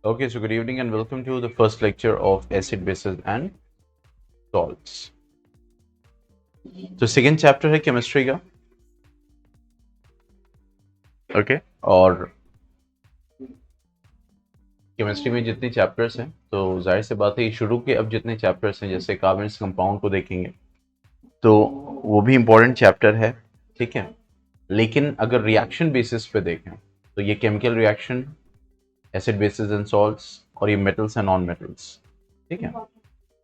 Okay, so good evening and welcome to the first lecture of acid bases and salts. तो second chapter है chemistry का. Okay और chemistry में जितने chapters हैं तो जाहिर सी बात है शुरू के अब जितने चैप्टर्स हैं जैसे कार्बन्स कंपाउंड को देखेंगे तो वो भी इम्पोर्टेंट चैप्टर है. ठीक है, लेकिन अगर रिएक्शन बेसिस पे देखें तो ये chemical reaction, acid basis and salts और ये मेटल्स एंड नॉन मेटल्स. ठीक है,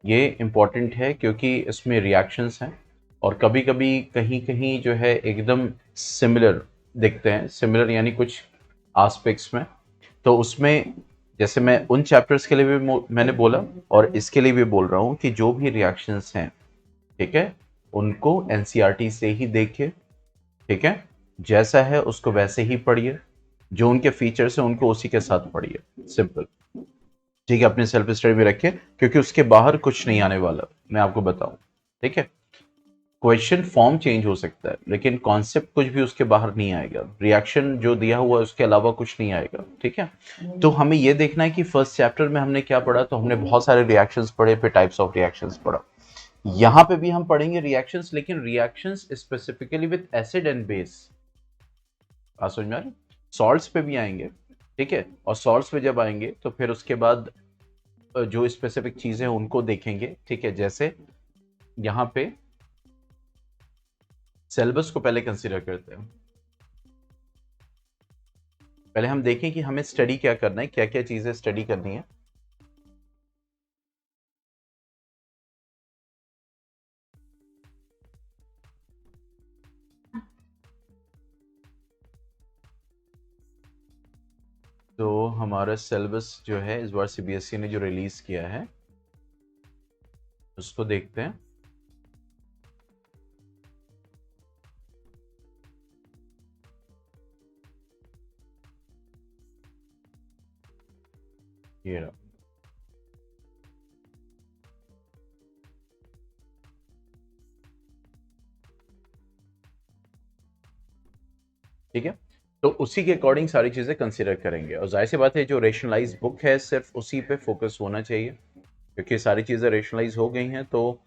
ये इम्पॉर्टेंट है क्योंकि इसमें रिएक्शंस हैं और कभी कभी कहीं कहीं जो है एकदम सिमिलर दिखते हैं. सिमिलर यानी कुछ आस्पेक्ट्स में. तो उसमें जैसे मैं उन चैप्टर्स के लिए भी मैंने बोला और इसके लिए भी बोल रहा हूँ कि जो भी रिएक्शंस हैं, ठीक है, उनको एनसीईआरटी से ही देखिए. ठीक है, जैसा है उसको वैसे ही पढ़िए, जो उनके फीचर्स हैं उनको उसी के साथ पढ़िए. सिंपल. ठीक है, अपने सेल्फ स्टडी में रखिए क्योंकि उसके बाहर कुछ नहीं आने वाला, मैं आपको बताऊं. ठीक है, क्वेश्चन फॉर्म चेंज हो सकता है लेकिन कॉन्सेप्ट कुछ भी उसके बाहर नहीं आएगा. रिएक्शन जो दिया हुआ है उसके अलावा कुछ नहीं आएगा. ठीक है, तो हमें यह देखना है कि फर्स्ट चैप्टर में हमने क्या पढ़ा. तो हमने बहुत सारे रिएक्शंस पढ़े, फिर टाइप्स ऑफ रिएक्शंस पढ़ा. यहां पे भी हम पढ़ेंगे रिएक्शंस, लेकिन reactions specifically with acid and base. बात समझ में आ रही. सॉल्ट्स पे भी आएंगे. ठीक है, और सॉल्ट्स पे जब आएंगे तो फिर उसके बाद जो स्पेसिफिक चीजें हैं उनको देखेंगे. ठीक है, जैसे यहां पे सिलेबस को पहले कंसीडर करते हैं. पहले हम देखें कि हमें स्टडी क्या करना है, क्या क्या चीजें स्टडी करनी है. तो हमारा सिलेबस जो है इस बार सीबीएसई ने जो रिलीज किया है उसको देखते हैं. ये रहा. ठीक है, तो उसी के अकॉर्डिंग सारी चीजें कंसीडर करेंगे और जाहिर सी बात है जो रेशनलाइज बुक है सिर्फ उसी पे फोकस होना चाहिए क्योंकि सारी चीजें रेशनलाइज हो गई हैं. तो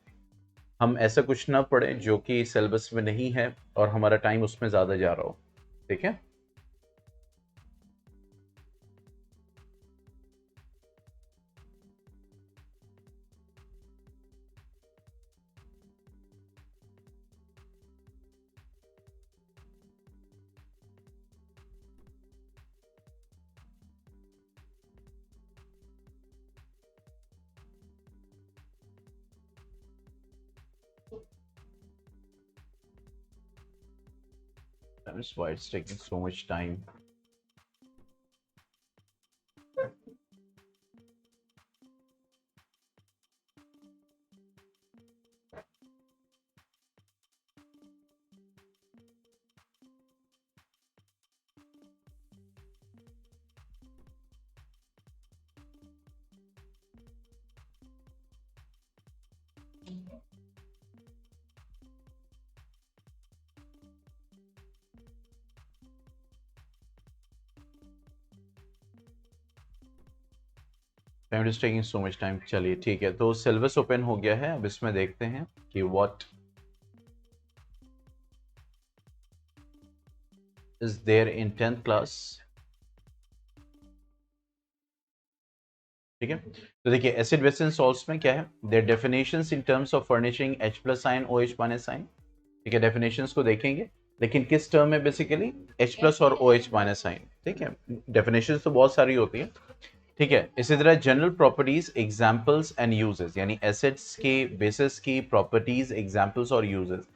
हम ऐसा कुछ ना पढ़ें जो कि सिलेबस में नहीं है और हमारा टाइम उसमें ज्यादा जा रहा हो. ठीक है, that's why it's taking so much time. Time is taking so much time. चलिए ठीक है, तो सिलेबस ओपन हो गया है. अब इसमें देखते हैं कि what is there in 10th class. ठीक है, तो देखिए एसिड बेस एंड सॉल्ट्स में क्या है, there definitions in terms of furnishing H+ ion OH minus ion. ठीक है, डेफिनेशंस को देखेंगे लेकिन किस टर्म में, बेसिकली H+ और OH माइनस आयन. ठीक है, डेफिनेशंस तो बहुत सारी होती है. ठीक है, इसी तरह general properties, examples and uses, यानी एसिड्स के बेसिस की प्रॉपर्टीज, एग्जांपल्स और यूजेस.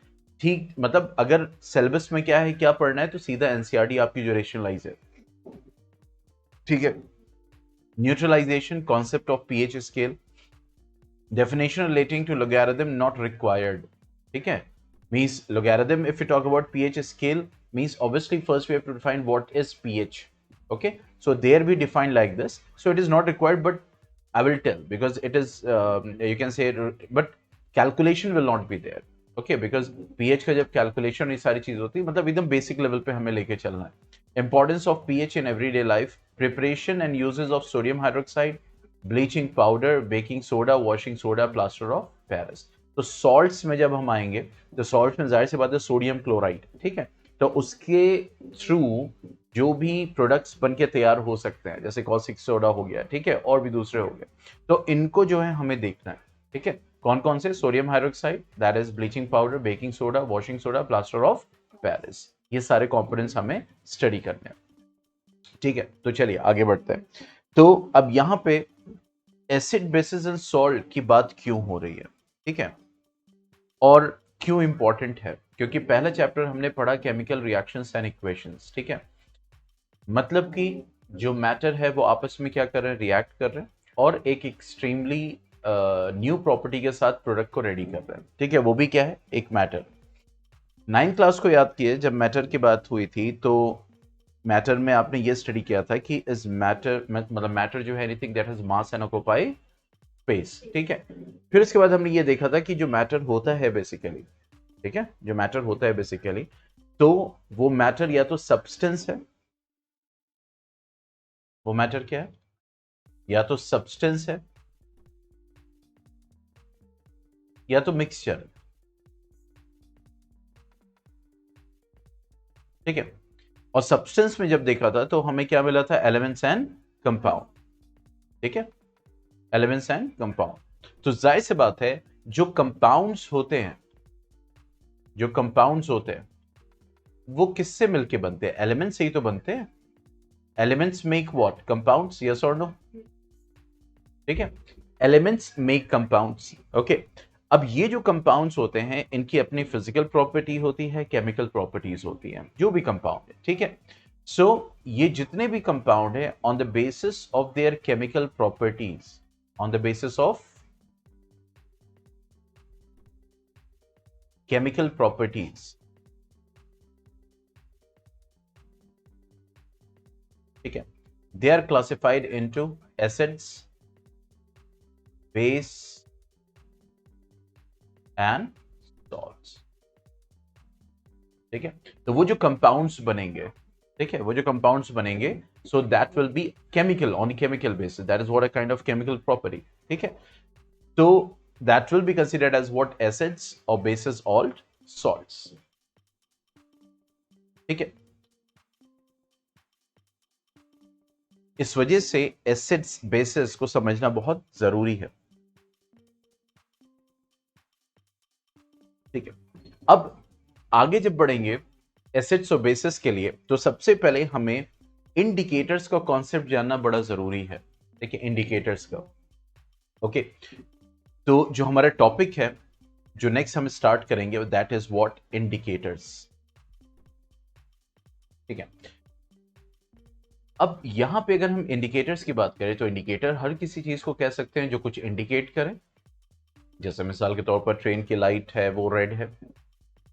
ठीक, मतलब अगर सिलेबस में क्या है, क्या पढ़ना है, तो सीधा एनसीईआरटी आपकी जो रेशनलाइज है. ठीक है, neutralisation, concept of pH scale, definition relating to logarithm not required. ठीक है, means logarithm, if we talk about pH scale, means obviously first we have to define what is pH. Okay, so there we define like this, so it is not required, but I will tell because it is you can say, but calculation will not be there. Okay, because pH का जब calculation ये सारी चीज होती है, मतलब एकदम basic level पे हमें लेके चलना है. Importance of pH in everyday life, preparation and uses of sodium hydroxide, bleaching powder, baking soda, washing soda, plaster of Paris. तो सॉल्ट्स में जब हम आएंगे तो सॉल्ट्स में जाहिर सी बात है सोडियम क्लोराइड, ठीक है, तो उसके थ्रू जो भी प्रोडक्ट्स बन के तैयार हो सकते हैं जैसे कॉस्टिक सोडा हो गया, ठीक है, और भी दूसरे हो गए, तो इनको जो है हमें देखना है, ठीक है, कौन कौन से, sodium hydroxide, that is bleaching powder, baking soda, washing soda, plaster of Paris, ये सारे कंपोनेंट्स हमें स्टडी करने हैं, ठीक है। तो चलिए आगे बढ़ते हैं। तो अब यहां पे एसिड बेसिस एंड सॉल्ट की बात क्यों हो रही है, ठीक है, और क्यों इंपॉर्टेंट है, क्योंकि पहला चैप्टर हमने पढ़ा केमिकल रिएक्शंस एंड इक्वेशंस, ठीक है, मतलब कि जो मैटर है वो आपस में क्या कर रहे हैं, रिएक्ट कर रहे हैं और एक एक्सट्रीमली न्यू प्रॉपर्टी के साथ प्रोडक्ट को रेडी कर रहे हैं, ठीक है, वो भी क्या है, एक मैटर। 9th क्लास को याद किए, जब मैटर की बात हुई थी तो मैटर में आपने ये स्टडी किया था कि इज मैटर मतलब मैटर जो है anything that has mass and occupy space, ठीक है। फिर उसके बाद हमने ये देखा था कि जो मैटर होता है बेसिकली, ठीक है, जो मैटर होता है बेसिकली, तो वो मैटर या तो सब्सटेंस है, वो मैटर क्या है, या तो सब्सटेंस है या तो मिक्सचर है, ठीक है। और सब्सटेंस में जब देखा था तो हमें क्या मिला था, एलिमेंट्स एंड कंपाउंड, ठीक है, एलिमेंट्स एंड कंपाउंड। तो जाहिर सी बात है जो कंपाउंड्स होते हैं, जो कंपाउंड्स होते हैं वो किससे मिलके बनते हैं, एलिमेंट्स से ही तो बनते हैं। Elements make what, compounds, yes और नो, ठीक है, एलिमेंट्स मेक कंपाउंड्स, ओके। अब ये जो कंपाउंड्स होते हैं इनकी अपनी फिजिकल प्रॉपर्टी होती है, केमिकल प्रॉपर्टीज होती हैं, जो भी कंपाउंड है, ठीक है। सो ये जितने भी कंपाउंड है on the basis of their chemical properties, on the basis of chemical properties, ठीक है, they are classified into acids, base and salts, ठीक है। तो वो जो कंपाउंड्स बनेंगे, ठीक है, वो जो कंपाउंड्स बनेंगे, so that will be chemical, on chemical basis, that is what a kind of chemical property, ठीक है। तो that will be considered as what, acids और बेसिस और सॉल्ट्स, ठीक है। इस वजह से एसिड्स बेसिस को समझना बहुत जरूरी है, ठीक है। अब आगे जब बढ़ेंगे एसिड्स और बेसिस के लिए, तो सबसे पहले हमें इंडिकेटर्स का कॉन्सेप्ट जानना बड़ा जरूरी है, देखिए इंडिकेटर्स का, ओके। तो जो हमारा टॉपिक है जो नेक्स्ट हम स्टार्ट करेंगे दैट इज व्हाट, इंडिकेटर्स, ठीक है। अब यहां पे अगर हम इंडिकेटर्स की बात करें तो इंडिकेटर हर किसी चीज को कह सकते हैं जो कुछ इंडिकेट करे, जैसे मिसाल के तौर पर ट्रेन की लाइट है वो रेड है,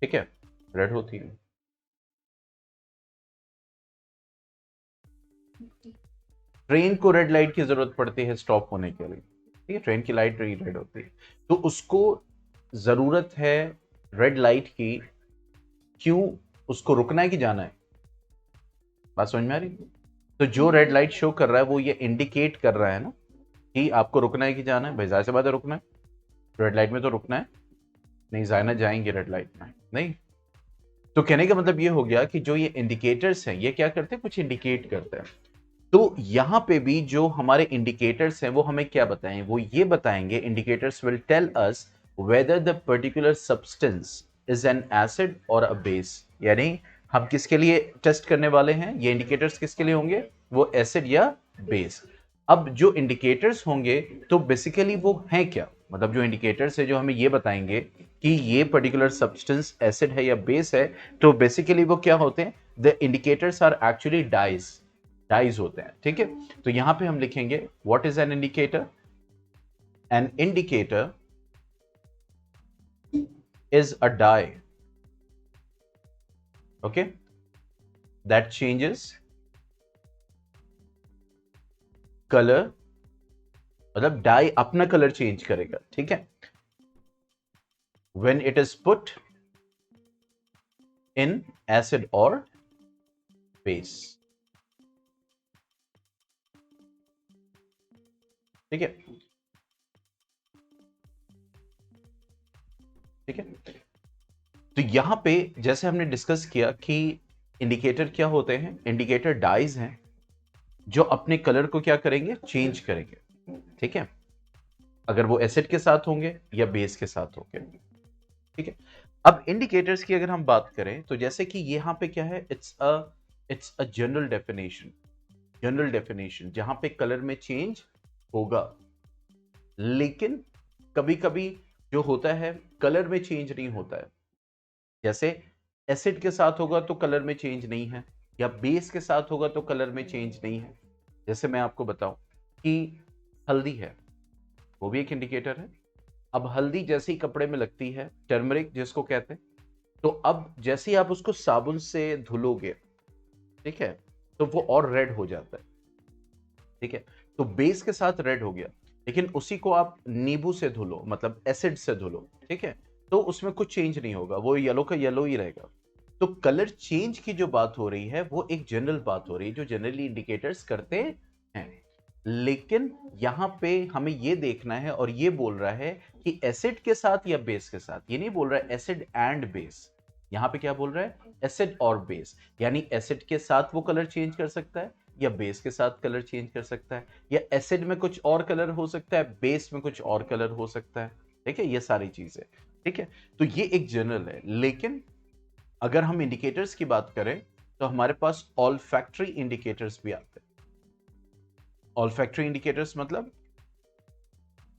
ठीक है, रेड होती है। ट्रेन को रेड लाइट की जरूरत पड़ती है स्टॉप होने के लिए, ठीक है, ट्रेन की लाइट रेड होती है, तो उसको जरूरत है रेड लाइट की, क्यों, उसको रुकना है कि जाना है, बात समझ में आ रही। तो जो रेड लाइट शो कर रहा है वो ये इंडिकेट कर रहा है ना कि आपको रुकना है कि जाना है, भाई जाहिर सी बात है रुकना है, रेड लाइट में तो रुकना है, नहीं जाना जाएंगे रेड लाइट में नहीं। तो कहने का मतलब ये हो गया कि जो ये इंडिकेटर्स हैं ये क्या करते हैं, कुछ इंडिकेट करते हैं। तो यहां पे भी जो हमारे इंडिकेटर्स हैं वो हमें क्या बताएं, वो ये बताएंगे, indicators will tell us whether the particular substance is an acid और अ बेस, यानी हम किसके लिए टेस्ट करने वाले हैं, ये इंडिकेटर्स किसके लिए होंगे, वो एसिड या बेस। अब जो इंडिकेटर्स होंगे तो बेसिकली वो हैं क्या, मतलब जो इंडिकेटर्स है जो हमें ये बताएंगे कि ये पर्टिकुलर सब्सटेंस एसिड है या बेस है, तो बेसिकली वो क्या होते हैं, the indicators are actually dyes होते हैं, ठीक है। तो यहां पे हम लिखेंगे what is an indicator, an indicator is a dye, okay, that changes colour, मतलब डाई अपना कलर चेंज करेगा, ठीक है, when it is put in acid or base. ठीक है, ठीक है। तो यहां पे जैसे हमने डिस्कस किया कि इंडिकेटर क्या होते हैं, इंडिकेटर डाइज हैं जो अपने कलर को क्या करेंगे, चेंज करेंगे। ठीक है, अगर वो एसिड के साथ होंगे या बेस के साथ होंगे। ठीक है, अब इंडिकेटर्स की अगर हम बात करें तो जैसे कि यहां पे क्या है, it's a general definition, general definition जहां पे कलर में चेंज होगा, लेकिन कभी कभी जो होता है कलर में चेंज नहीं होता है। जैसे एसिड के साथ होगा तो कलर में चेंज नहीं है, या बेस के साथ होगा तो कलर में चेंज नहीं है। जैसे मैं आपको बताऊं कि हल्दी है, वो भी एक इंडिकेटर है। अब हल्दी जैसे ही कपड़े में लगती है, टर्मरिक जिसको कहते हैं, तो अब जैसे ही आप उसको साबुन से धुलोगे, ठीक है, तो वो और रेड हो जाता है। ठीक है, तो बेस के साथ रेड हो गया, लेकिन उसी को आप नींबू से धुलो, मतलब एसिड से धुलो, ठीक है, तो उसमें कुछ चेंज नहीं होगा, वो येलो का येलो ही रहेगा। तो कलर चेंज की जो बात हो रही है वो एक जनरल बात हो रही है जो जनरली इंडिकेटर्स करते हैं। लेकिन यहां पे हमें ये देखना है, और ये बोल रहा है कि एसिड के साथ या बेस के साथ, ये नहीं बोल रहा है एसिड एंड बेस। यहां पे क्या बोल रहा है, एसिड और बेस, यानी एसिड के साथ वो कलर चेंज कर सकता है, या बेस के साथ कलर चेंज कर सकता है, या एसिड में कुछ और कलर हो सकता है, बेस में कुछ और कलर हो सकता है। ठीक है, ये सारी चीजें। ठीक है, तो ये एक जनरल है। लेकिन अगर हम इंडिकेटर्स की बात करें तो हमारे पास ऑल्फैक्टरी इंडिकेटर्स भी आते हैं। ऑल्फैक्टरी इंडिकेटर्स मतलब,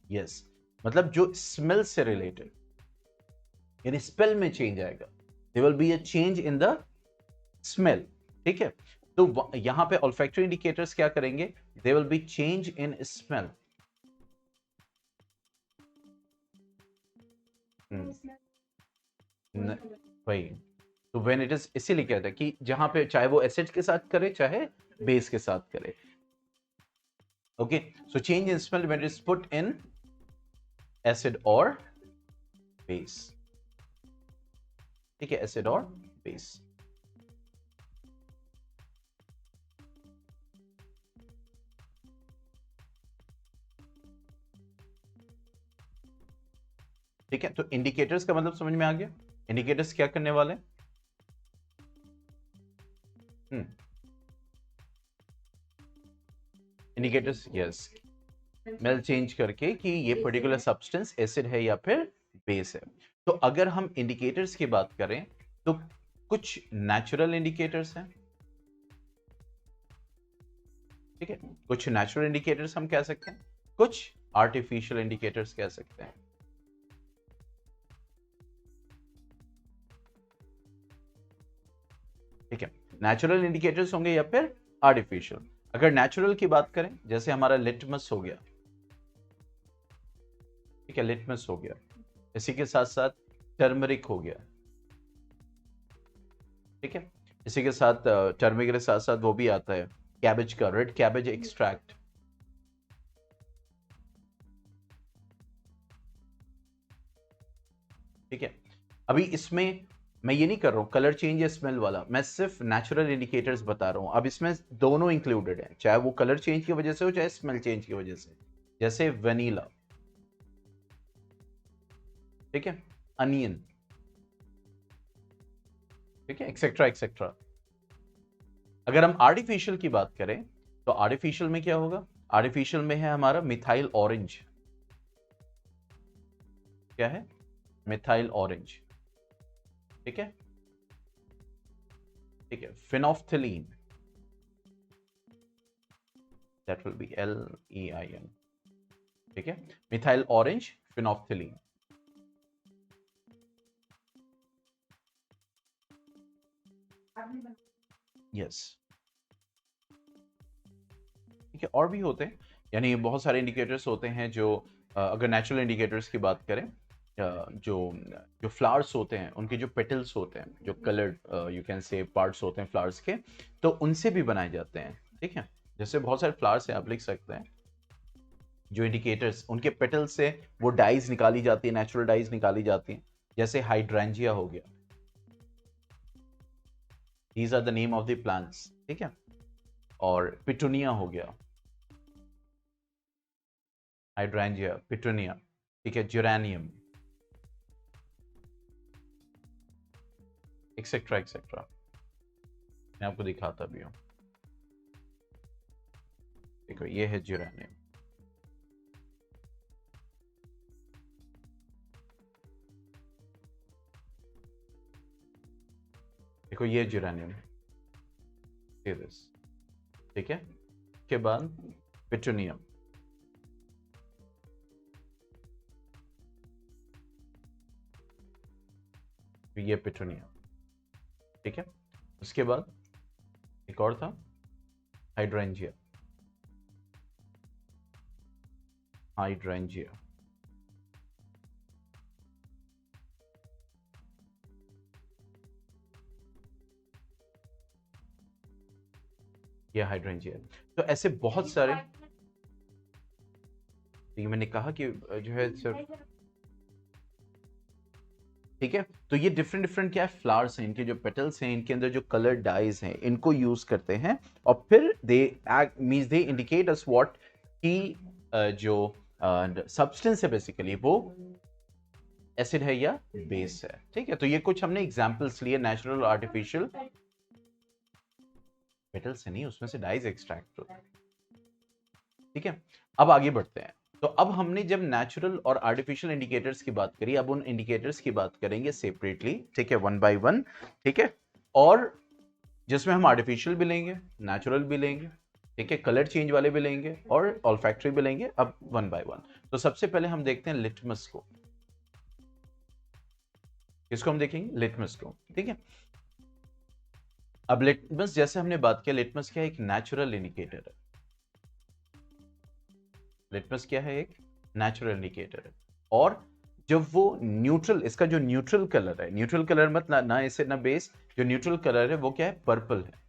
यस, मतलब जो स्मेल से रिलेटेड, यानी स्मेल में चेंज आएगा, there will be a change in the smell. ठीक है, तो यहां पे ऑल्फैक्टरी इंडिकेटर्स क्या करेंगे, there will be change in smell. वही, तो व्हेन इट इज, इसीलिए कहता है कि जहां पे चाहे वो एसिड के साथ करे चाहे बेस के साथ करे। Okay, so change in smell when it is put in acid और बेस। ठीक है, एसिड और बेस। ठीक है, तो इंडिकेटर्स का मतलब समझ में आ गया, इंडिकेटर्स क्या करने वाले। इंडिकेटर्स, यस, स्मेल चेंज करके कि ये पर्टिकुलर सब्सटेंस एसिड है या फिर बेस है। तो अगर हम इंडिकेटर्स की बात करें तो कुछ नेचुरल इंडिकेटर्स हैं। ठीक है, कुछ नेचुरल इंडिकेटर्स हम कह सकते हैं, कुछ आर्टिफिशियल इंडिकेटर्स कह सकते हैं। ठीक है, नेचुरल इंडिकेटर्स होंगे या फिर आर्टिफिशियल। अगर नेचुरल की बात करें, जैसे हमारा लिटमस हो गया, ठीक है, लिटमस हो गया, इसी के साथ साथ टर्मरिक हो गया। ठीक है, इसी के साथ टर्मरिक के साथ साथ वो भी आता है कैबेज का, रेड कैबेज एक्सट्रैक्ट। ठीक है, अभी इसमें मैं ये नहीं कर रहा हूं कलर चेंज या स्मेल वाला, मैं सिर्फ नेचुरल इंडिकेटर्स बता रहा हूं। अब इसमें दोनों इंक्लूडेड है, चाहे वो कलर चेंज की वजह से हो चाहे स्मेल चेंज की वजह से। जैसे वेनिला, ठीक है, अनियन, ठीक है, एक्सेट्रा एक्सेट्रा। अगर हम आर्टिफिशियल की बात करें तो आर्टिफिशियल में क्या होगा, आर्टिफिशियल में है हमारा मिथाइल ऑरेंज। क्या है, मिथाइल ऑरेंज। ठीक है, ठीक है, फिनोफ्थिलीन, दैट विल बी LEIN। ठीक है, मिथाइल ऑरेंज, फिनोफ्थिलीन। यस, ठीक है, और भी होते हैं, यानी बहुत सारे इंडिकेटर्स होते हैं जो अगर नेचुरल इंडिकेटर्स की बात करें, जो जो फ्लावर्स होते हैं उनके जो पेटल्स होते हैं, जो कलर्ड यू कैन से पार्ट्स होते हैं फ्लावर्स के, तो उनसे भी बनाए जाते हैं। ठीक है, जैसे बहुत सारे फ्लावर्स हैं, आप लिख सकते हैं जो इंडिकेटर्स, उनके पेटल्स से वो डाइज निकाली जाती है, नेचुरल डाइज निकाली जाती हैं। जैसे हाइड्रेंजिया हो गया, these are the name of the plants. ठीक है, और पिटूनिया हो गया, हाइड्रेंजिया, पिटूनिया, ठीक है, जेरेनियम, एक्सेट्रा एक्सेट्रा। मैं आपको दिखाता भी हूं, देखो ये है जेरेनियम, देखो ये जेरेनियम, ये दिस, ठीक है। के बाद पिटूनियम, ये पिटूनियम, ठीक है। उसके बाद एक और था हाइड्रेंजिया, हाइड्रेंजिया, ये हाइड्रेंजिया। तो ऐसे बहुत सारे, तो ये मैंने कहा कि जो है सिर्फ, ठीक है। तो ये डिफरेंट डिफरेंट क्या है, फ्लावर्स हैं, इनके जो पेटल्स हैं, इनके अंदर जो कलर डाइज हैं, इनको यूज करते हैं, और फिर they means they indicate us what की जो सब्सटेंस है बेसिकली वो एसिड है या बेस है, ठीक है। तो ये कुछ हमने एग्जांपल्स लिए, नेचुरल और आर्टिफिशियल, पेटल से नहीं, उसमें से डाइज एक्सट्रैक्ट होते हैं, ठीक है। अब आगे बढ़ते हैं। तो अब हमने जब नेचुरल और आर्टिफिशियल इंडिकेटर्स की बात करी, अब उन इंडिकेटर्स की बात करेंगे सेपरेटली, ठीक है, वन बाय वन, ठीक है। और जिसमें हम आर्टिफिशियल भी लेंगे, नेचुरल भी लेंगे, ठीक है, कलर चेंज वाले भी लेंगे और ऑल्फैक्टरी भी लेंगे, अब वन बाय वन। तो सबसे पहले हम देखते हैं लिटमस को, इसको हम देखेंगे लिटमस को, ठीक है। अब लिटमस जैसे हमने बात किया, लिटमस क्या है, एक नेचुरल इंडिकेटर है, लिटमस क्या है, एक नेचुरल इंडिकेटर है। और जब वो न्यूट्रल, इसका जो न्यूट्रल कलर है, न्यूट्रल कलर मत ना एसिड ना बेस, जो न्यूट्रल कलर है वो क्या है, पर्पल है,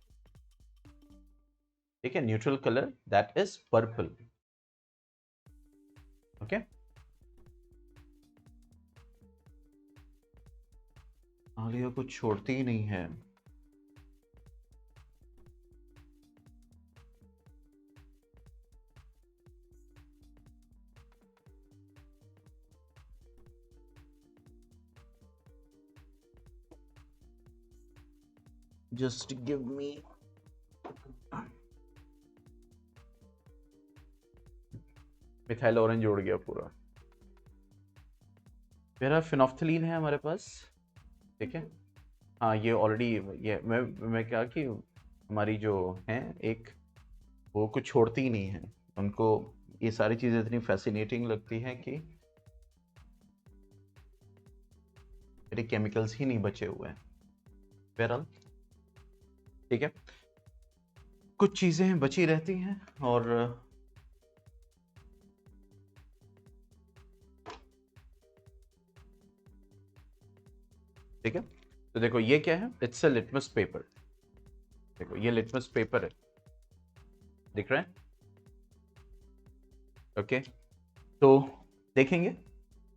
ठीक है, neutral colour that is purple, okay. Alia कुछ छोड़ती ही नहीं है, just give me, methyl orange जोड़ गया पूरा, मेरा फिनोफ्थलीन है हमारे पास, ठीक है। हाँ ये ऑलरेडी, ये मैं क्या कि हमारी जो है एक, वो कुछ छोड़ती ही नहीं है, उनको ये सारी चीज़ें इतनी फैसिनेटिंग लगती हैं कि मेरे केमिकल्स ही नहीं बचे हुए हैं, बहरहाल, ठीक है। कुछ चीज़ें बची रहती हैं, और ठीक है। तो देखो ये क्या है, इट्स अ लिटमस पेपर, देखो ये लिटमस पेपर है, दिख रहा है, ओके। तो देखेंगे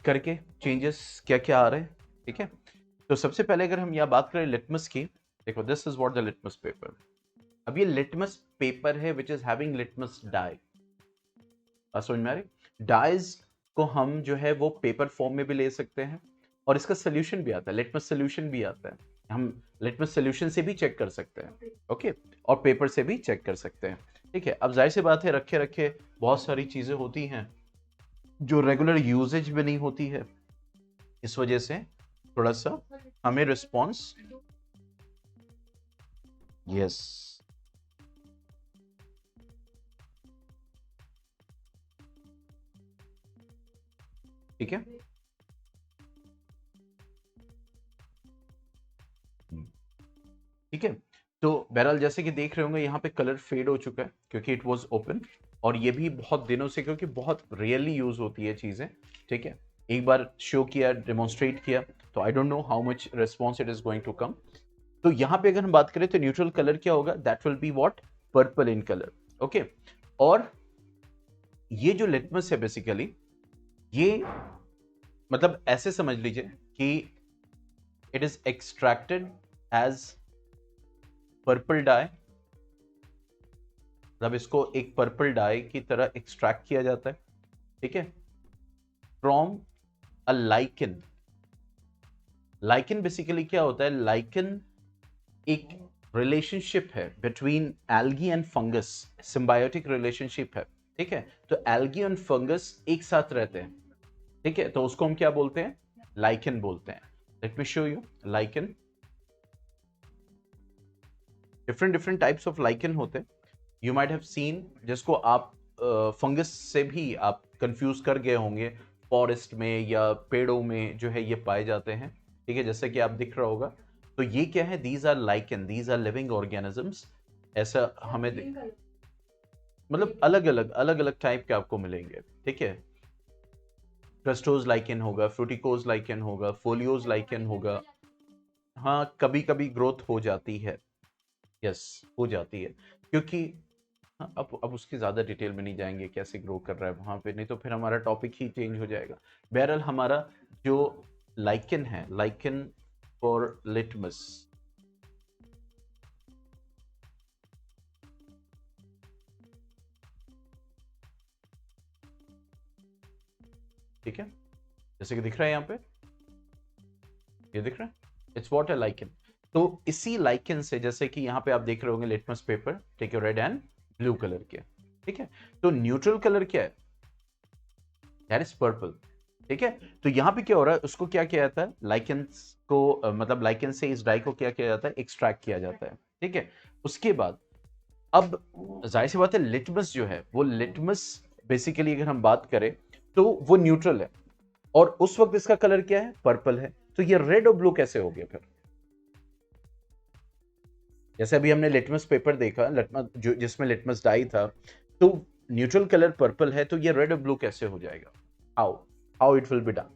करके चेंजेस क्या क्या आ रहे हैं, ठीक है। तो सबसे पहले अगर हम यहाँ बात करें लिटमस की, देखो this is what the litmus paper, अब ये लिटमस पेपर है which is having litmus dye, समझ में आ रही, डाइज को हम जो है वो पेपर फॉर्म में भी ले सकते हैं, और इसका सोल्यूशन भी आता है, लिटमस सोल्यूशन भी आता है, हम लिटमस सोल्यूशन से भी चेक कर सकते हैं, ओके, और पेपर से भी चेक कर सकते हैं, ठीक है। अब जाहिर सी बात है, रखे रखे बहुत सारी चीजें होती हैं जो रेगुलर यूजेज में नहीं होती है, इस वजह से थोड़ा सा हमें रिस्पॉन्स, यस, ठीक है, ठीक है। तो बहरहाल जैसे कि देख रहे होंगे यहाँ पे कलर फेड हो चुका है क्योंकि इट वाज ओपन, और ये भी बहुत दिनों से, क्योंकि बहुत रियरली यूज होती है चीजें, ठीक है। एक बार शो किया, डेमोन्स्ट्रेट किया, तो I don't know how much response it is going to come. तो यहाँ पे अगर हम बात करें तो न्यूट्रल कलर क्या होगा, that will be what, purple in colour, okay. और ये जो लिटमस है बेसिकली, ये मतलब ऐसे समझ लीजिए कि it is extracted as purple dye मतलब इसको एक पर्पल डाई की तरह एक्सट्रैक्ट किया जाता है, ठीक है, from a lichen. Lichen basically क्या होता है? लाइकन एक रिलेशनशिप है between algae and fungus, symbiotic relationship है, ठीक है। तो एल्गी एंड फंगस एक साथ रहते हैं, ठीक है, तो उसको हम क्या बोलते हैं? लाइकन बोलते हैं। Let me show you lichen. Different different types of lichen होते हैं, यू माइट हैव सीन, जिसको आप फंगस से भी आप कंफ्यूज कर गए होंगे, फॉरेस्ट में या पेड़ों में जो है ये पाए जाते हैं, ठीक है, जैसे कि आप दिख रहा होगा। तो ये क्या है? These are lichen, these are living organisms. ऐसा हमें मतलब अलग अलग टाइप के आपको मिलेंगे, ठीक है। क्रस्टोज लाइकन होगा, फ्रूटिकोज लाइकन होगा, फोलियोज लाइकन होगा। हाँ, कभी कभी ग्रोथ हो जाती है, यस, हो जाती है, क्योंकि हाँ, अब उसकी ज्यादा डिटेल में नहीं जाएंगे कैसे ग्रो कर रहा है वहां पे, नहीं तो फिर हमारा टॉपिक ही चेंज हो जाएगा। बहरहाल हमारा जो लाइकन है, लाइकन फॉर लिटमस, ठीक है, जैसे कि दिख रहा है यहाँ पे, ये दिख रहा है, इट्स व्हाट है लाइकन। तो इसी लाइकन से, जैसे कि यहाँ पे आप देख रहे होंगे लिटमस पेपर, ठीक है, रेड एंड ब्लू कलर के, ठीक है। तो न्यूट्रल कलर क्या है? दैट इज पर्पल, ठीक है। तो यहां पे क्या हो रहा है? उसको क्या किया जाता है? लाइकेन को मतलब लाइकेन से इस डाई को क्या किया जाता है? एक्सट्रैक्ट किया जाता है, ठीक है। उसके बाद अब जाहिर सी बात है, लिटमस जो है वो लिटमस बेसिकली अगर हम बात करें तो वो न्यूट्रल है, और उस वक्त इसका कलर क्या है? पर्पल है। तो ये रेड और ब्लू कैसे हो गया फिर? जैसे अभी हमने लिटमस पेपर देखा, लिटमस जो जिसमें लिटमस डाई था, तो न्यूट्रल कलर पर्पल है, तो ये रेड और ब्लू कैसे हो जाएगा? How how it will be done?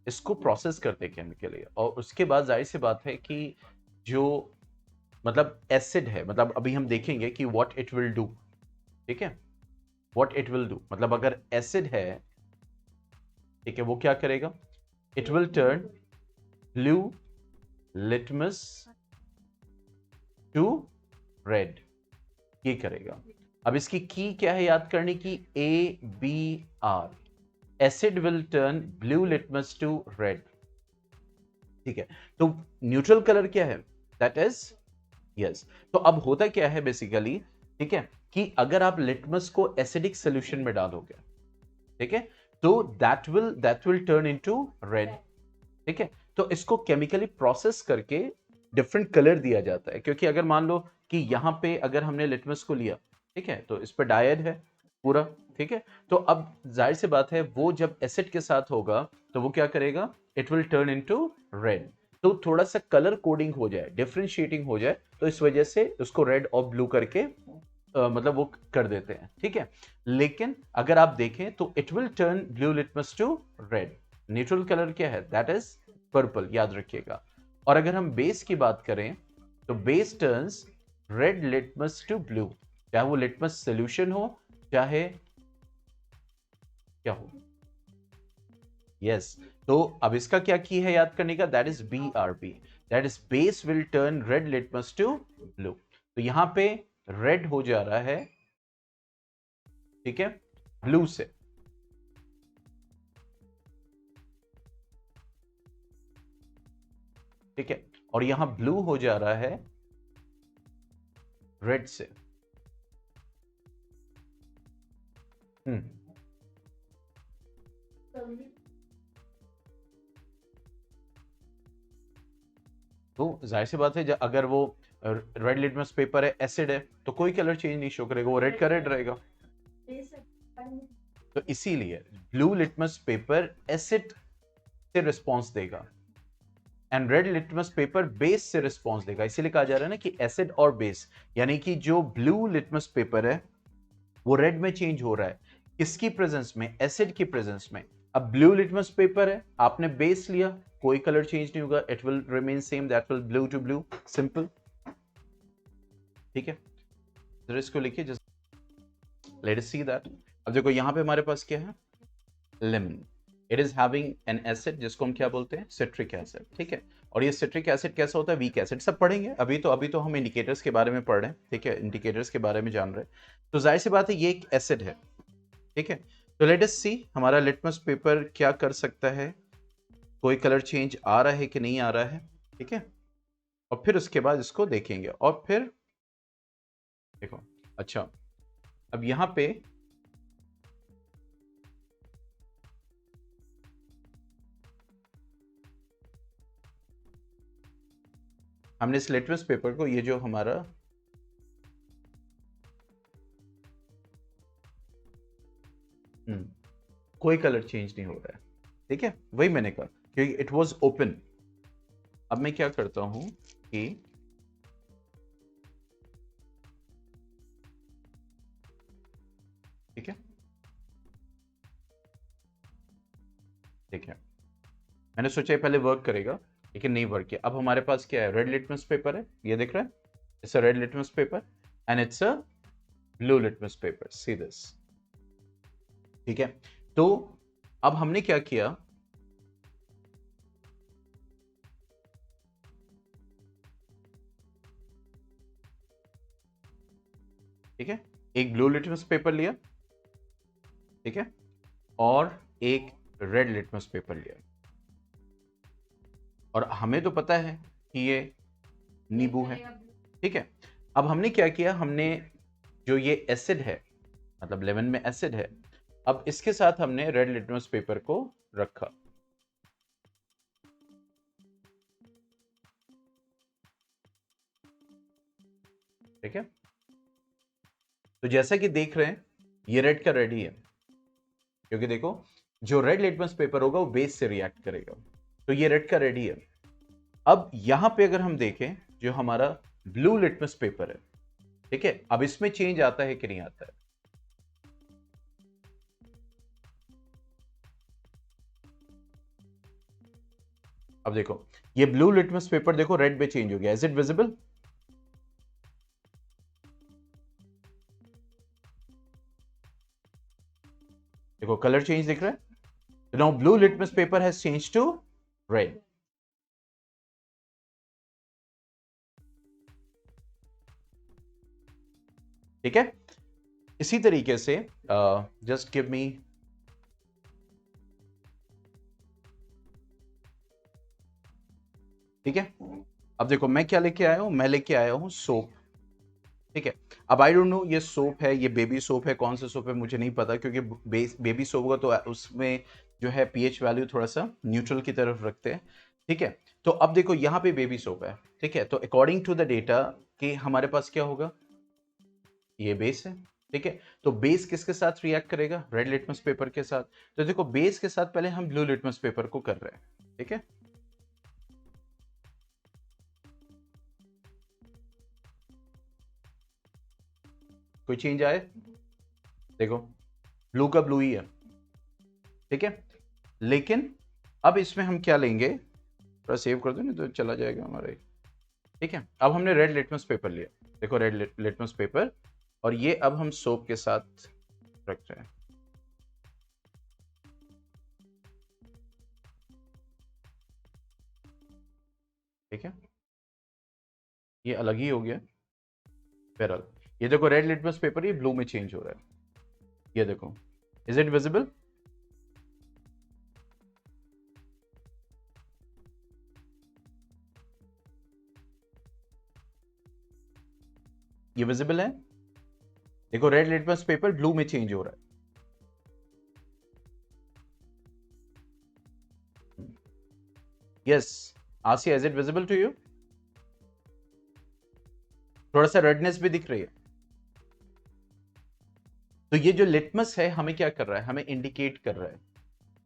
इसको प्रोसेस करते केमिकली, और उसके बाद जाहिर सी बात है कि जो मतलब एसिड है, मतलब अभी हम देखेंगे कि व्हाट इट विल डू, ठीक है, व्हाट इट विल डू, मतलब अगर एसिड है, ठीक है, वो क्या करेगा? It will turn blue litmus to red, ये करेगा। अब इसकी की क्या है याद करने की? ABR, acid will turn blue litmus to red, ठीक है। तो न्यूट्रल कलर क्या है? That is yes. तो अब होता क्या है बेसिकली, ठीक है, कि अगर आप लिटमस को एसिडिक सोल्यूशन में डालोगे, ठीक है, तो that will turn into red, ठीक है। तो इसको केमिकली प्रोसेस करके डिफरेंट कलर दिया जाता है, क्योंकि अगर मान लो कि यहां पे अगर हमने लिटमस को लिया, ठीक है, तो इस पर डायड है पूरा, ठीक है, तो अब जाहिर सी बात है वो जब एसिड के साथ होगा तो वो क्या करेगा? It will turn into red. तो थोड़ा सा कलर कोडिंग हो जाए, डिफरेंशिएटिंग हो जाए, तो इस वजह से उसको रेड और ब्लू करके मतलब वो कर देते हैं, ठीक है। लेकिन अगर आप देखें तो it will turn blue litmus to red, neutral colour क्या है? दैट इज पर्पल, याद रखिएगा। और अगर हम बेस की बात करें तो base turns red litmus to blue, चाहे वो लिटमस सोल्यूशन हो, चाहे क्या हो, यस। तो अब इसका क्या की है याद करने का? That is BRB, that is base will turn red litmus to blue. तो यहां पे रेड हो जा रहा है, ठीक है, ब्लू से, ठीक है, और यहां ब्लू हो जा रहा है रेड से। हम्म तो जाहिर सी बात है, अगर वो रेड लिटमस पेपर है, एसिड है, तो कोई कलर चेंज नहीं शो करेगा, वो रेड का रेड रहेगा। तो इसीलिए ब्लू लिटमस पेपर एसिड से रिस्पॉन्स देगा, and red litmus paper base से रिस्पॉन्स देगा। इसीलिए कहा जा रहा है ना कि एसिड और बेस, यानी कि जो ब्लू लिटमस पेपर है वो रेड में चेंज हो रहा है, किसकी प्रेजेंस में? एसिड की प्रेजेंस में। अब ब्लू लिटमस पेपर है, आपने बेस लिया, कोई कलर चेंज नहीं होगा, it will remain same, that will blue to blue, simple, ठीक है। जरा इसको लिखिए, just let us see that. अब देखो यहां पे हमारे पास क्या है? Lemon, it is having an acid जिसको हम क्या बोलते हैं, सिट्रिक एसिड, ठीक है। और ये सिट्रिक एसिड कैसा होता है, वीक एसिड, सब पढ़ेंगे। अभी तो हम इंडिकेटर्स के बारे में पढ़ रहे हैं, ठीक है, इंडिकेटर्स के बारे में जान रहे हैं। तो जाहिर सी बात है ये एक एसिड है, ठीक है। तो लेट अस सी हमारा लिटमस पेपर क्या कर सकता है, कोई कलर चेंज आ रहा है कि नहीं आ रहा है, ठीक है। और फिर उसके बाद इसको देखेंगे और फिर देखो, अच्छा अब यहां पे हमने इस लिटमस पेपर को, ये जो हमारा कोई कलर चेंज नहीं हो रहा है, ठीक है, वही मैंने कहा क्योंकि इट वाज ओपन। अब मैं क्या करता हूं कि ठीक है, ठीक है, मैंने सोचा ये पहले वर्क करेगा लेकिन नहीं वर्क किया। अब हमारे पास क्या है, रेड लिटमस पेपर है, ये दिख रहा है, it's a red litmus paper and it's a blue litmus paper, see this, ठीक है। तो अब हमने क्या किया, ठीक है, एक ब्लू लिटमस पेपर लिया, ठीक है, और एक रेड लिटमस पेपर लिया। और हमें तो पता है कि ये नींबू है, ठीक है। अब हमने क्या किया, हमने जो ये एसिड है, मतलब लेमन में एसिड है, अब इसके साथ हमने रेड लिटमस पेपर को रखा, ठीक है। तो जैसा कि देख रहे हैं ये रेड का रेड ही है, क्योंकि देखो जो रेड लिटमस पेपर होगा वो बेस से रिएक्ट करेगा, तो ये रेड का रेड ही है। अब यहां पे अगर हम देखें जो हमारा ब्लू लिटमस पेपर है, ठीक है, अब इसमें चेंज आता है कि नहीं आता है, अब देखो ये ब्लू लिटमस पेपर देखो रेड में चेंज हो गया, इज इट विजिबल, देखो कलर चेंज दिख रहा है। Now blue litmus paper has change to red, ठीक है। इसी तरीके से जस्ट गिव मी, ठीक है। अब देखो मैं क्या लेके आया हूं, मैं लेके आया हूं सोप, ठीक है। अब आई डोंट नो ये सोप है, ये बेबी सोप है, कौन सा सोप है मुझे नहीं पता, क्योंकि बेबी सोप होगा तो उसमें जो है पीएच वैल्यू थोड़ा सा न्यूट्रल की तरफ रखते हैं, ठीक है। तो अब देखो यहाँ पे बेबी सोप है, ठीक है, तो अकॉर्डिंग टू द डेटा कि हमारे पास क्या होगा, ये बेस है, ठीक है। तो बेस किसके साथ रिएक्ट करेगा, रेड लिटमस पेपर के साथ। तो देखो बेस के साथ पहले हम ब्लू लिटमस पेपर को कर रहे हैं, ठीक है। कोई चेंज आए, देखो ब्लू का ब्लू ही है, ठीक है। लेकिन अब इसमें हम क्या लेंगे, थोड़ा सेव कर दो नहीं तो चला जाएगा हमारा, ठीक है। अब हमने रेड लिटमस पेपर लिया, देखो रेड लिटमस पेपर, और ये अब हम सोप के साथ रख रहे हैं, ठीक है। ये अलग ही हो गया, बहरहाल ये देखो रेड लिटमस पेपर ये ब्लू में चेंज हो रहा है, ये देखो, इज इट विजिबल, ये विजिबल है, देखो रेड लिटमस पेपर ब्लू में चेंज हो रहा है, yes Asiya, is it visible to you, थोड़ा सा रेडनेस भी दिख रही है। तो ये जो लिटमस है हमें क्या कर रहा है, हमें इंडिकेट कर रहा है,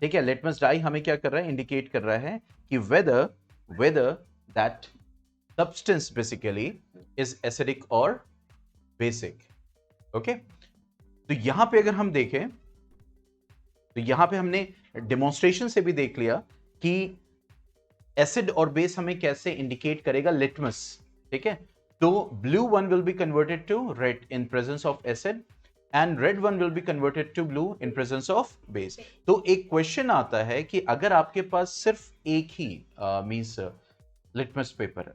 ठीक है। लिटमस डाई हमें क्या कर रहा है, इंडिकेट कर रहा है कि whether whether that substance basically is acidic और बेसिक, ओके। तो यहां पे अगर हम देखें तो यहां पे हमने डेमोन्स्ट्रेशन से भी देख लिया कि एसिड और बेस हमें कैसे इंडिकेट करेगा, लिटमस, ठीक है। तो blue one will be converted to red in presence of acid and red one will be converted to blue in presence of base. तो एक क्वेश्चन आता है कि अगर आपके पास सिर्फ एक ही मींस लिटमस पेपर है,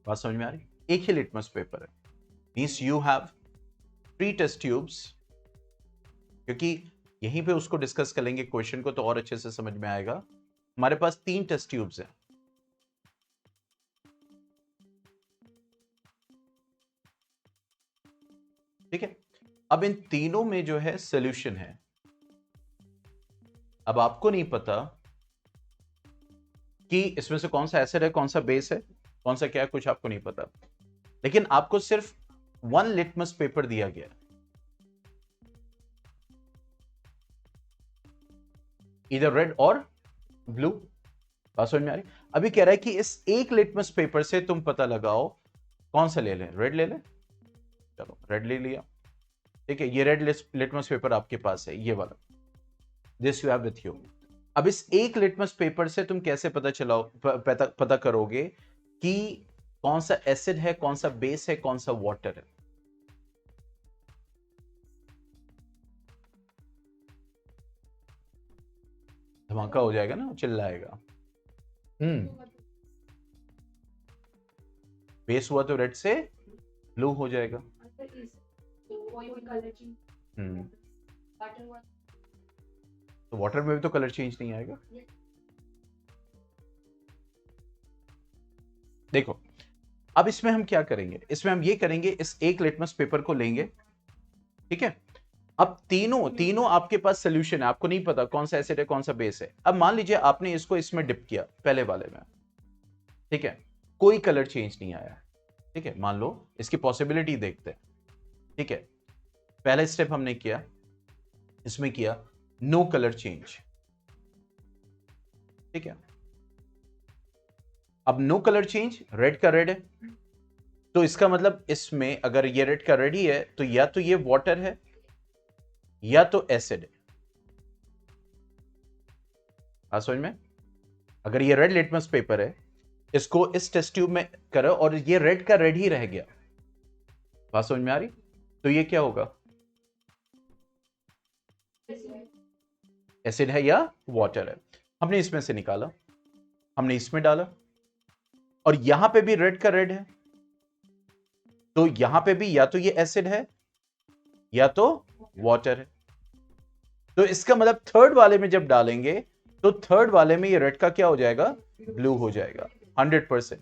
बात समझ में आ रही, एक ही लिटमस पेपर है, means you have 3 test tubes, क्योंकि यहीं पे उसको डिस्कस करेंगे क्वेश्चन को तो और अच्छे से समझ में आएगा। हमारे पास 3 टेस्ट ट्यूब्स हैं, ठीक है। अब इन तीनों में जो है सॉल्यूशन है। अब आपको नहीं पता कि इसमें से कौन सा एसिड है, कौन सा बेस है, कौन सा क्या है, कुछ आपको नहीं पता, लेकिन आपको सिर्फ 1 लिटमस पेपर दिया गया, इधर रेड और ब्लू। बात समझ में आ रही? अभी कह रहा है कि इस एक लिटमस पेपर से तुम पता लगाओ कौन सा ले लें, रेड ले लें, चलो रेड ले लिया, ठीक है। ये रेड लिटमस पेपर आपके पास है, ये वाला, this you have with you. अब इस एक लिटमस पेपर से तुम कैसे पता करोगे कि कौन सा एसिड है, कौन सा बेस है, कौन सा वाटर है? धमाका हो जाएगा ना, चिल्लाएगा। बेस हुआ तो रेड से ब्लू हो जाएगा। तो वाटर में भी तो कलर चेंज नहीं आएगा। देखो अब इसमें हम क्या करेंगे, इसमें हम ये करेंगे, इस एक लिटमस पेपर को लेंगे, ठीक है। अब तीनों आपके पास सोल्यूशन है, आपको नहीं पता कौन सा एसिड है, कौन सा बेस है। अब मान लीजिए आपने इसको इसमें डिप किया, पहले वाले में, ठीक है, कोई कलर चेंज नहीं आया, ठीक है। मान लो इसकी पॉसिबिलिटी देखते हैं, ठीक है। पहला स्टेप हमने किया, इसमें किया नो कलर चेंज, ठीक है। अब नो कलर चेंज, रेड का रेड है, तो इसका मतलब इसमें अगर ये रेड का रेड ही है तो या तो ये वाटर है या तो एसिड है। समझ में? अगर ये रेड लिटमस पेपर है, इसको इस टेस्ट ट्यूब में करो और ये रेड का रेड ही रह गया, बात समझ में आ रही? तो ये क्या होगा, एसिड है या वाटर है। हमने इसमें से निकाला, हमने इसमें डाला, और यहां पे भी रेड का रेड है, तो यहां पे भी या तो ये एसिड है या तो वाटर है। तो इसका मतलब थर्ड वाले में जब डालेंगे तो थर्ड वाले में ये रेड का क्या हो जाएगा, ब्लू हो जाएगा 100%,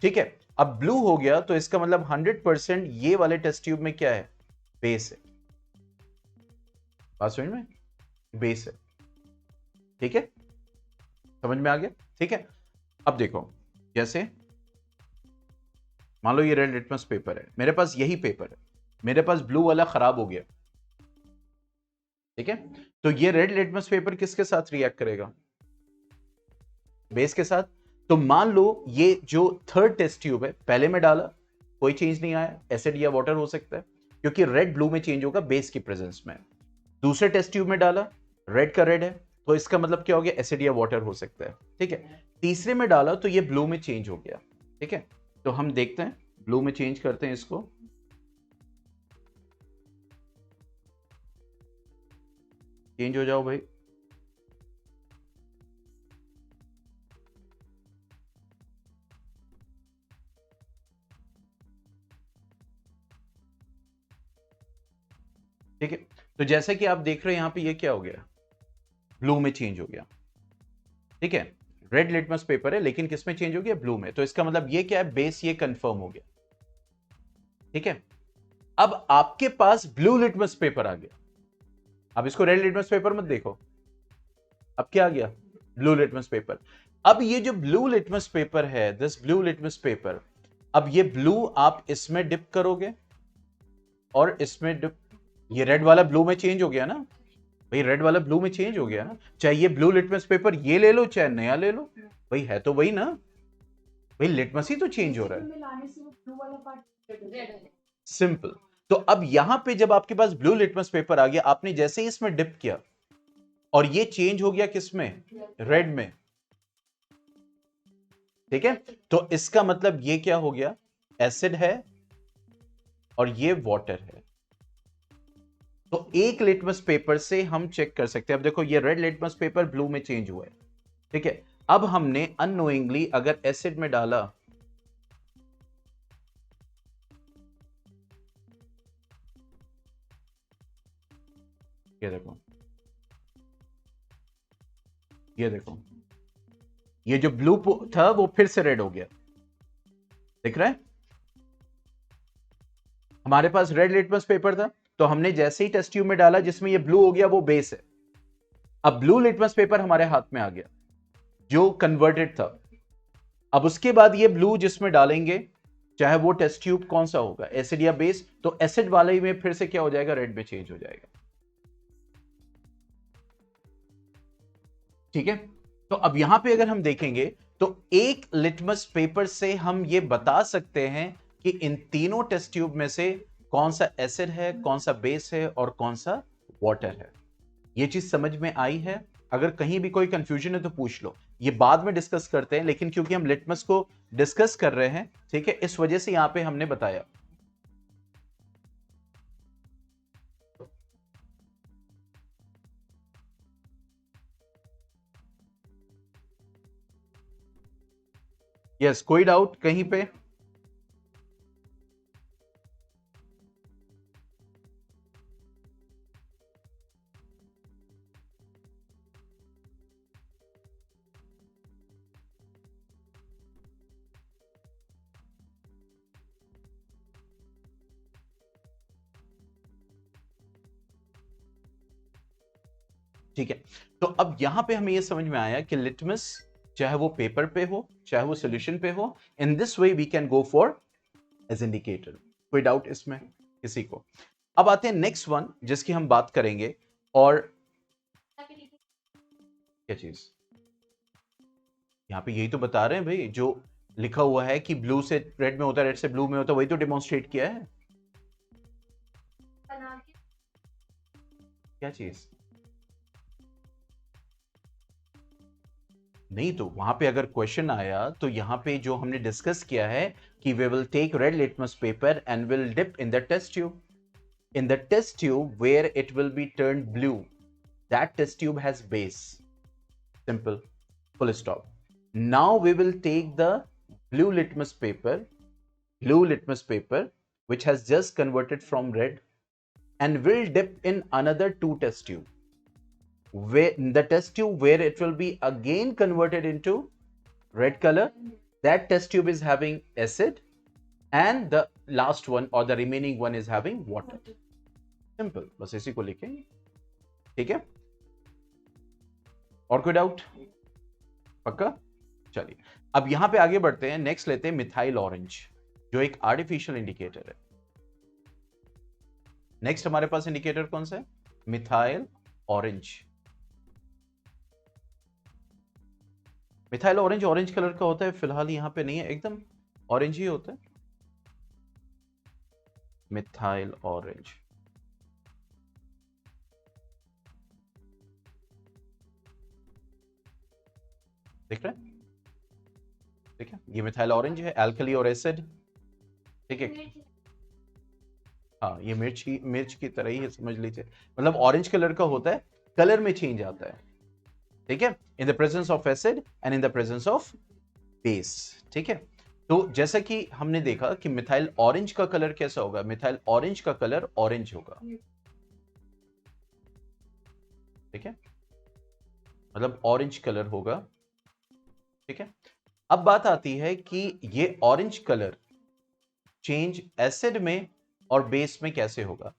ठीक है। अब ब्लू हो गया तो इसका मतलब 100% ये वाले टेस्ट ट्यूब में क्या है, बेस है। बात समझ में? बेस है, ठीक है, समझ में आ गया, ठीक है। अब देखो, जैसे मान लो ये रेड लिटमस पेपर है, मेरे पास यही पेपर है, मेरे पास ब्लू वाला खराब हो गया, ठीक है। तो ये रेड लिटमस पेपर किसके साथ रिएक्ट करेगा, बेस के साथ। तो मान लो ये जो थर्ड टेस्ट ट्यूब है, पहले में डाला कोई चेंज नहीं आया, एसिड या वाटर हो सकता है, क्योंकि रेड ब्लू में चेंज होगा बेस की प्रेजेंस में। दूसरे टेस्ट ट्यूब में डाला, रेड का रेड है, तो इसका मतलब क्या हो गया, एसिड या वाटर हो सकता है, ठीक है। तीसरे में डाला तो ये ब्लू में चेंज हो गया, ठीक है। तो हम देखते हैं, ब्लू में चेंज करते हैं इसको, चेंज हो जाओ भाई, ठीक है। तो जैसा कि आप देख रहे हैं यहां पे ये क्या हो गया, ब्लू में चेंज हो गया, ठीक है। रेड लिटमस पेपर है लेकिन किस में चेंज हो गया, ब्लू में। तो इसका मतलब ये क्या है, बेस ये कंफर्म हो गया, ठीक है। अब आपके पास ब्लू लिटमस पेपर आ गया, अब इसको रेड लिटमस पेपर मत देखो, अब क्या आ गया, ब्लू लिटमस पेपर। अब ये जो ब्लू लिटमस पेपर है, दिस ब्लू लिटमस पेपर, अब ये ब्लू आप इसमें डिप करोगे और इसमें डिप, ये रेड वाला ब्लू में चेंज हो गया ना भाई, रेड वाला ब्लू में चेंज हो गया ना, चाहे ये ब्लू लिटमस पेपर ये ले लो चाहे नया ले लो, भाई है तो वही ना भाई, लिटमस ही तो चेंज हो रहा है, सिंपल। तो अब यहां पे जब आपके पास ब्लू लिटमस पेपर आ गया, आपने जैसे ही इसमें डिप किया और ये चेंज हो गया किसमें, रेड में, ठीक है। तो इसका मतलब ये क्या हो गया, एसिड है और ये वाटर है, तो एक लिटमस पेपर से हम चेक कर सकते हैं। अब देखो ये रेड लिटमस पेपर ब्लू में चेंज हुआ है, ठीक है। अब हमने अननोइंगली अगर एसिड में डाला, ये देखो, ये देखो, ये जो ब्लू था वो फिर से रेड हो गया, दिख रहा है। हमारे पास रेड लिटमस पेपर था, तो हमने जैसे ही टेस्ट ट्यूब में डाला जिसमें ये ब्लू हो गया, वो बेस है। अब ब्लू लिटमस पेपर हमारे हाथ में आ गया जो कन्वर्टेड था। अब उसके बाद ये ब्लू जिसमें डालेंगे, चाहे वो टेस्ट ट्यूब कौन सा होगा, एसिड या बेस, तो एसिड वाले में फिर से क्या हो जाएगा, रेड में चेंज हो जाएगा, ठीक है। तो अब यहां पे अगर हम देखेंगे तो एक लिटमस पेपर से हम ये बता सकते हैं कि इन तीनों टेस्ट ट्यूब में से कौन सा एसिड है, कौन सा बेस है और कौन सा वाटर है। ये चीज समझ में आई है? अगर कहीं भी कोई कंफ्यूजन है तो पूछ लो, ये बाद में डिस्कस करते हैं, लेकिन क्योंकि हम लिटमस को डिस्कस कर रहे हैं, ठीक है, इस वजह से यहां पे हमने बताया। यस, कोई डाउट कहीं पे? ठीक है, तो अब यहां पे हमें यह समझ में आया कि लिटमस चाहे वो पेपर पे हो चाहे वो सॉल्यूशन पे हो, in this way we can go for as indicator. कोई डाउट इसमें किसी को? अब आते हैं नेक्स्ट वन जिसकी हम बात करेंगे, और क्या चीज यहां पे यही तो बता रहे हैं भाई, जो लिखा हुआ है कि ब्लू से रेड में होता है, रेड से ब्लू में होता है, वही तो डेमोन्स्ट्रेट किया है। क्या चीज? नहीं, तो वहां पे अगर क्वेश्चन आया तो यहां पे जो हमने डिस्कस किया है कि we will take red litmus paper and will dip in the test tube, in the test tube where it will be turned blue, that test tube has base. Simple, full stop. Now we will take the blue litmus paper, which has just converted from red, and will dip in another two test tube, where the test tube where it will be again converted into red color. That test tube is having acid, and the last one or the remaining one is having water. Simple, बस इसी को लिखेंगे, ठीक है। और कोई doubt? पक्का? चलिए अब यहां पे आगे बढ़ते हैं, नेक्स्ट लेते हैं मिथाइल ऑरेंज, जो एक आर्टिफिशियल इंडिकेटर है। नेक्स्ट हमारे पास इंडिकेटर कौन सा है? Methyl orange. Methyl orange orange colour का होता है, फिलहाल यहां पे नहीं है, एकदम ऑरेंज ही होता है मिथाइल ऑरेंज। देख रहे हैं? ठीक है, ये मिथाइल ऑरेंज है, एल्कली और एसिड, ठीक है। हाँ, ये मिर्च की तरह ही है, समझ लीजिए, मतलब ऑरेंज कलर का होता है, कलर में चेंज आता है, ठीक है, in the presence of acid and in the presence of base, ठीक है। तो जैसा कि हमने देखा कि मिथाइल ऑरेंज का कलर कैसा होगा, मिथाइल ऑरेंज का कलर ऑरेंज होगा, ठीक है, मतलब ऑरेंज कलर होगा, ठीक है। अब बात आती है कि ये ऑरेंज कलर चेंज एसिड में और बेस में कैसे होगा।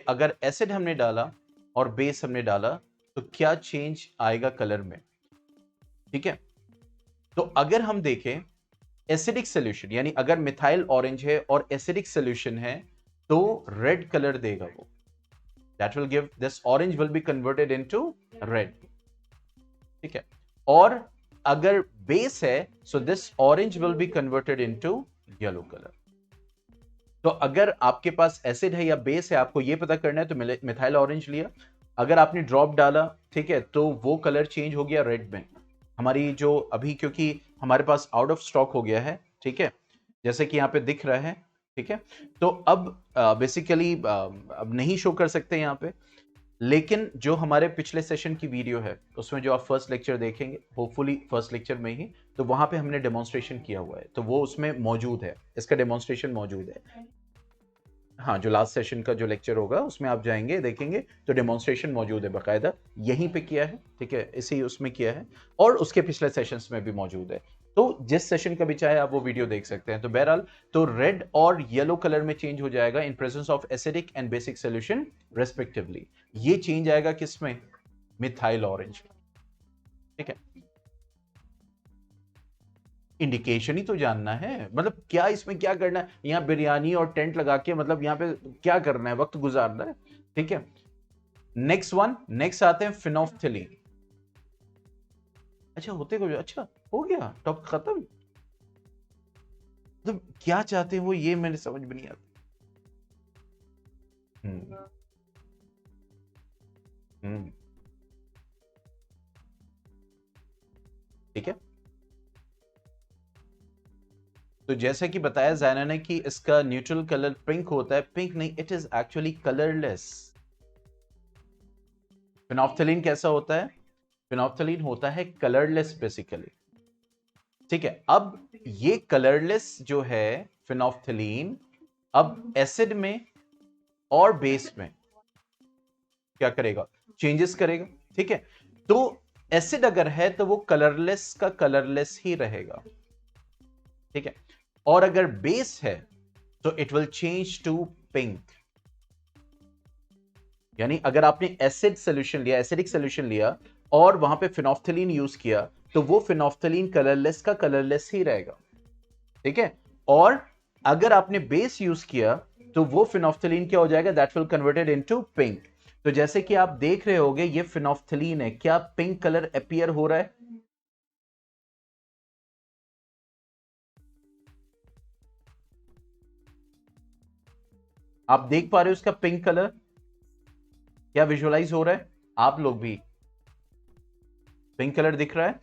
अगर एसिड हमने डाला और बेस हमने डाला तो क्या चेंज आएगा कलर में, ठीक है। तो अगर हम देखें एसिडिक सोल्यूशन, यानी अगर मिथाइल ऑरेंज है और एसिडिक सोल्यूशन है तो रेड कलर देगा वो, that will give this orange will be converted into red, ठीक है। और अगर बेस है so this orange will be converted into yellow colour. तो अगर आपके पास एसिड है या बेस है, आपको यह पता करना है, तो मिथाइल ऑरेंज लिया, अगर आपने ड्रॉप डाला, ठीक है, तो वो कलर चेंज हो गया रेड में। हमारी जो अभी, क्योंकि हमारे पास आउट ऑफ स्टॉक हो गया है, ठीक है, जैसे कि यहां पे दिख रहा है ठीक है, तो अब बेसिकली अब नहीं शो कर सकते यहाँ पे, लेकिन जो हमारे पिछले सेशन की वीडियो है उसमें जो आप फर्स्ट लेक्चर देखेंगे, होपफुली फर्स्ट लेक्चर में ही, तो वहां पे हमने डेमोन्स्ट्रेशन किया हुआ है, तो वो उसमें मौजूद है, इसका डेमोन्स्ट्रेशन मौजूद है। हाँ, जो लास्ट सेशन का जो लेक्चर होगा उसमें आप जाएंगे देखेंगे तो डेमोन्स्ट्रेशन मौजूद है बाकायदा, यहीं पे किया है, ठीक है, इसी उसमें किया है, और उसके पिछले सेशंस में भी मौजूद है, तो जिस सेशन का भी चाहे आप वो वीडियो देख सकते हैं। तो बहरहाल, तो रेड और येलो कलर में चेंज हो जाएगा इन presence of acidic and basic solution respectively. ये चेंज आएगा किसमें? Methyl orange. ठीक है, इंडिकेशन ही तो जानना है, मतलब क्या इसमें क्या करना है, यहाँ बिरयानी और टेंट लगा के मतलब यहाँ पे क्या करना है, वक्त गुजारना है। ठीक है, नेक्स्ट आते हैं फिनोफ्थिलीन। अच्छा, होते कुछ, अच्छा हो गया टॉपिक खत्म, मतलब क्या चाहते हैं वो, ये मेरे समझ में नहीं आता। हम्म हम्म ठीक है, तो जैसे कि बताया जैना ने कि इसका न्यूट्रल कलर पिंक होता है, पिंक नहीं, इट इज एक्चुअली कलरलेस। फिनोफ्थिलीन कैसा होता है? फिनोफ्थिलीन होता है कलरलेस बेसिकली। ठीक है, अब ये कलरलेस जो है फिनोफ्थिलीन, अब एसिड में और बेस में क्या करेगा? चेंजेस करेगा। ठीक है, तो एसिड अगर है तो वो कलरलेस का कलरलेस ही रहेगा। ठीक है, और अगर बेस है तो it will change to pink. यानी अगर आपने एसिड सोल्यूशन लिया, एसिडिक सोल्यूशन लिया और वहां पे फिनोफ्थिलीन यूज किया, तो वो फिनोफ्थिलीन कलरलेस का कलरलेस ही रहेगा। ठीक है, और अगर आपने बेस यूज किया तो वो फिनोफ्थिलीन क्या हो जाएगा? That will converted into pink. तो जैसे कि आप देख रहे होगे ये फिनोफ्थिलीन है, क्या पिंक कलर अपीयर हो रहा है? आप देख पा रहे हो उसका पिंक कलर? क्या विजुअलाइज हो रहा है? आप लोग भी पिंक कलर दिख रहा है?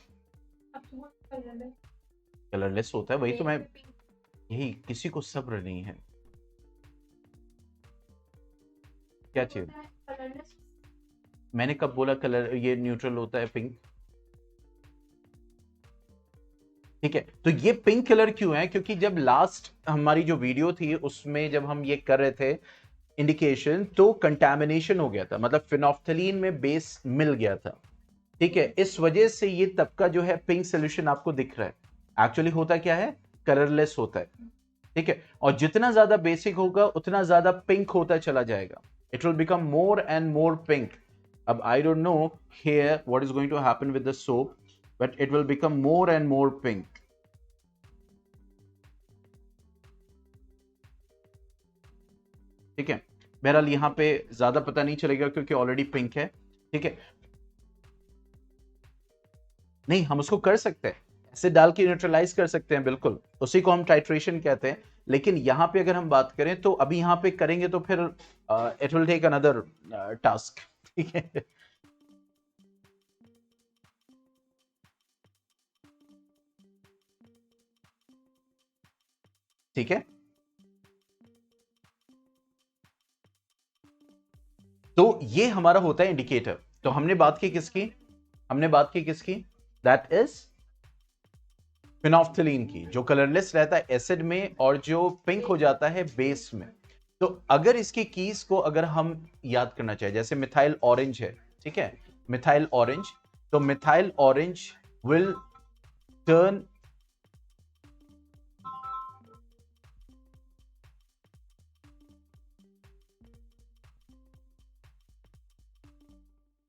कलरलेस होता है, वही तो मैं, यही किसी को सब्र नहीं है। क्या चीज? मैंने कब बोला कलर ये न्यूट्रल होता है पिंक? ठीक है, तो ये पिंक कलर क्यों है? क्योंकि जब लास्ट हमारी जो वीडियो थी उसमें जब हम ये कर रहे थे इंडिकेशन, तो कंटैमिनेशन हो गया था, मतलब फिनोफ्थिलीन में बेस मिल गया था। ठीक है, इस वजह से ये तबका जो है पिंक सोल्यूशन आपको दिख रहा है, एक्चुअली होता क्या है? कलरलेस होता है। ठीक है, और जितना ज्यादा बेसिक होगा उतना ज्यादा पिंक होता चला जाएगा, it will become more and more pink. अब I don't know here what is going to happen with the soap, but it will become more and more pink. ठीक है, बहरहाल यहां पे ज्यादा पता नहीं चलेगा क्योंकि ऑलरेडी पिंक है। ठीक है, नहीं हम उसको कर सकते हैं, एसिड डाल के न्यूट्रलाइज कर सकते हैं, बिल्कुल उसी को हम टाइट्रेशन कहते हैं। लेकिन यहां पे अगर हम बात करें तो अभी यहां पे करेंगे तो फिर it will take another task. ठीक है, ठीक है, तो ये हमारा होता है इंडिकेटर। तो हमने बात की किसकी? हमने बात की किसकी? दैट इज फिनोफ्थिलीन की, जो कलरलेस रहता है एसिड में और जो पिंक हो जाता है बेस में। तो अगर इसकी कीज को अगर हम याद करना चाहे, जैसे मिथाइल ऑरेंज है, ठीक है, मिथाइल ऑरेंज, तो methyl orange will turn,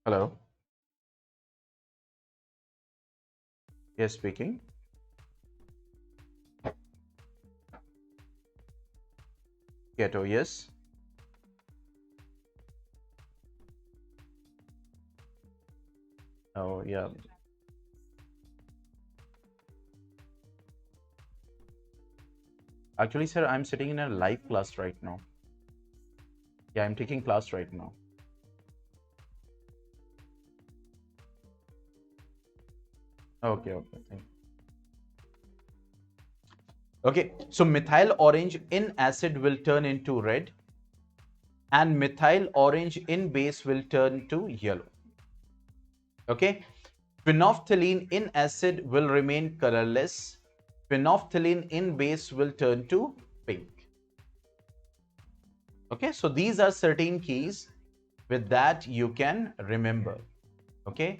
hello, yes speaking, Keto, yes, oh yeah, actually sir I'm sitting in a live class right now. Yeah, I'm taking class right now. Okay, okay, thank you. Okay, so methyl orange in acid will turn into red, and methyl orange in base will turn to yellow. Okay, phenolphthalein in acid will remain colorless. Phenolphthalein in base will turn to pink. Okay, so these are certain keys with that you can remember. Okay,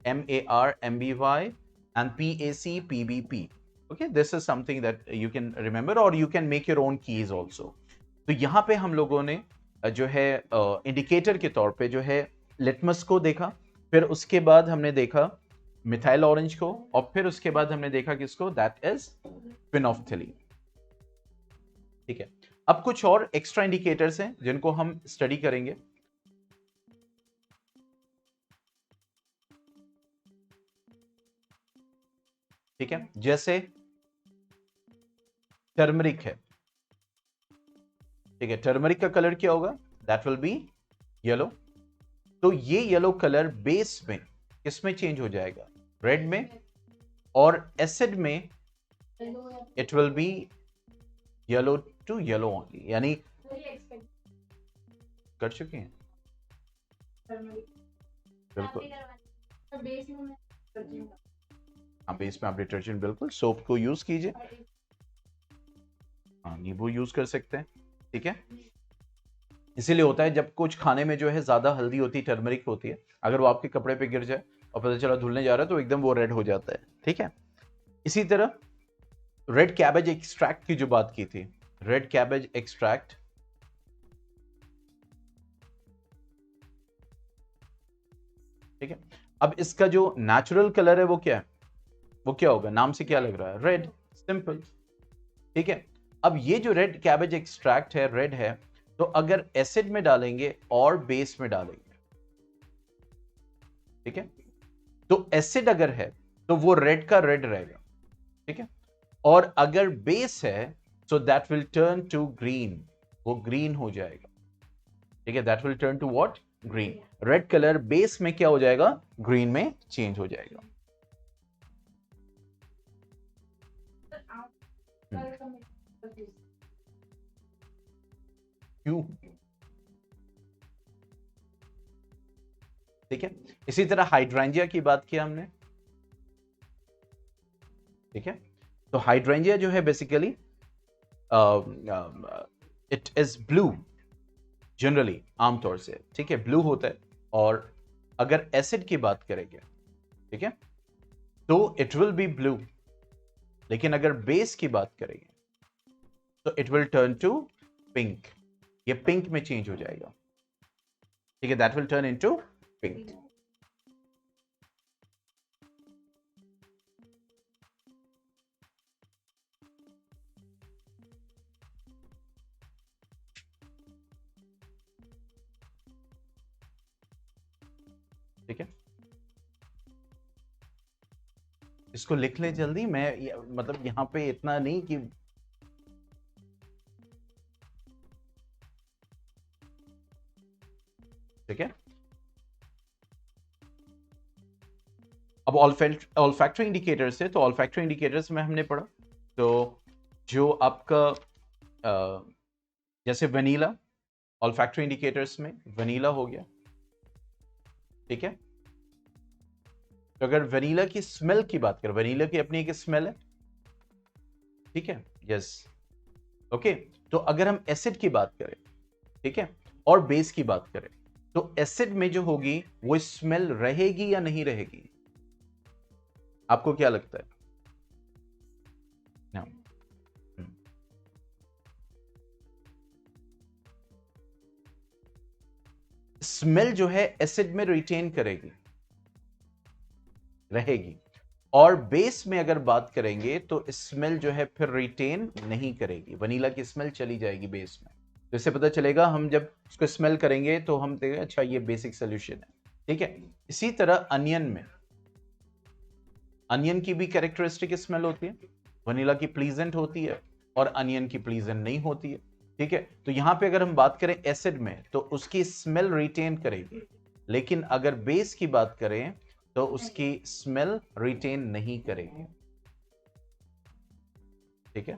MAR, MBY, and PAC, PBP. Okay, this is something that you can remember, or you can make your own keys also. तो यहाँ पे हम लोगों ने जो है indicator के तौर पे जो है लिटमस को देखा, फिर उसके बाद हमने देखा मिथाइल ऑरेंज को, और फिर उसके बाद हमने देखा किसको, दैट इज फिनोफ्थिलीन। ठीक है, अब कुछ और एक्स्ट्रा इंडिकेटर्स हैं जिनको हम स्टडी करेंगे। ठीक है, जैसे टर्मरिक है। ठीक है, टर्मरिक का कलर क्या होगा, दैट विल बी येलो। तो ये येलो कलर बेस में किसमें चेंज हो जाएगा, रेड में, और एसिड में it will be yellow to yellow only, यानी कर चुके हैं बिल्कुल। हाँ, बेस में आप डिटर्जेंट बिल्कुल सोप को यूज कीजिए, हाँ नींबू यूज कर सकते हैं। ठीक है, इसीलिए होता है जब कुछ खाने में जो है ज्यादा हल्दी होती है, टर्मरिक होती है, अगर वो आपके कपड़े पे गिर जाए और पता चला धुलने जा रहा है तो एकदम वो रेड हो जाता है। ठीक है, इसी तरह रेड कैबेज एक्सट्रैक्ट की जो बात की थी, रेड कैबेज एक्सट्रैक्ट, ठीक है, अब इसका जो नेचुरल कलर है वो क्या है, वो क्या होगा, नाम से क्या लग रहा है, रेड, सिंपल। ठीक है, अब ये जो रेड कैबेज एक्सट्रैक्ट है, रेड है, तो अगर एसिड में डालेंगे और बेस में डालेंगे, ठीक है, तो एसिड अगर है तो वो रेड का रेड रहेगा। ठीक है, और अगर बेस है so that will turn to green, वो ग्रीन हो जाएगा। ठीक है, that will turn to what, green। Red colour base में क्या हो जाएगा, ग्रीन में चेंज हो जाएगा। क्यों, ठीक है, इसी तरह हाइड्रेंजिया की बात की हमने। ठीक है, तो हाइड्रेंजिया जो है basically it is blue generally, आमतौर से। ठीक है, ब्लू होता है, और अगर एसिड की बात करेंगे, ठीक है, तो इट विल बी ब्लू, लेकिन अगर बेस की बात करेंगे तो it will turn to pink, ये पिंक में चेंज हो जाएगा। ठीक है, that will turn into pink. ठीक है, इसको लिख ले जल्दी, मैं मतलब यहां पे इतना नहीं कि ठीक है। अब ऑल्फैक्टरी इंडिकेटर्स है, तो ऑल्फैक्टरी इंडिकेटर्स में हमने पढ़ा, तो जो आपका जैसे वनीला, ऑल्फैक्टरी इंडिकेटर्स में वनीला हो गया। ठीक है, तो अगर वनीला की स्मेल की बात करें, वनीला की अपनी एक स्मेल है। ठीक है, यस, ओके, तो अगर हम एसिड की बात करें, ठीक है, और बेस की बात करें, तो एसिड में जो होगी वो स्मेल रहेगी या नहीं रहेगी, आपको क्या लगता है? स्मेल जो है एसिड में रिटेन करेगी, रहेगी, और बेस में अगर बात करेंगे तो स्मेल जो है फिर रिटेन नहीं करेगी, वनीला की स्मेल चली जाएगी बेस में। तो इससे पता चलेगा, हम जब उसको स्मेल करेंगे तो हम देखेंगे अच्छा ये बेसिक सोल्यूशन है। ठीक है, इसी तरह अनियन में, अनियन की भी कैरेक्टरिस्टिक स्मेल होती है, वनीला की प्लीजेंट होती है और अनियन की प्लीजेंट नहीं होती है। ठीक है, तो यहां पे अगर हम बात करें एसिड में तो उसकी स्मेल रिटेन करेगी, लेकिन अगर बेस की बात करें तो उसकी स्मेल रिटेन नहीं करेगी। ठीक है,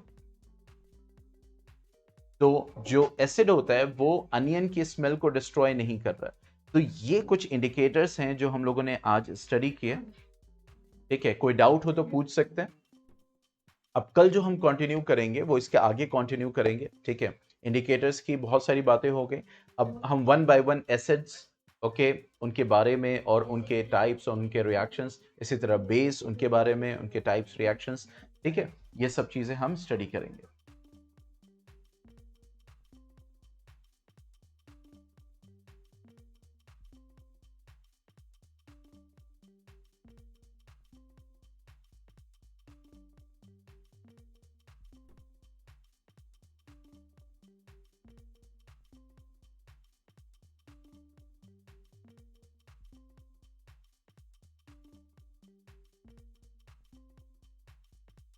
तो जो एसिड होता है वो अनियन की स्मेल को डिस्ट्रॉय नहीं कर रहा। तो ये कुछ इंडिकेटर्स हैं जो हम लोगों ने आज स्टडी किए। ठीक है, कोई डाउट हो तो पूछ सकते हैं। अब कल जो हम कंटिन्यू करेंगे वो इसके आगे कंटिन्यू करेंगे। ठीक है, इंडिकेटर्स की बहुत सारी बातें हो गई। अब हम one by one acids, okay, उनके बारे में और उनके टाइप्स और उनके रिएक्शंस, इसी तरह बेस उनके बारे में, उनके टाइप्स, रिएक्शंस, ठीक है, ये सब चीजें हम स्टडी करेंगे।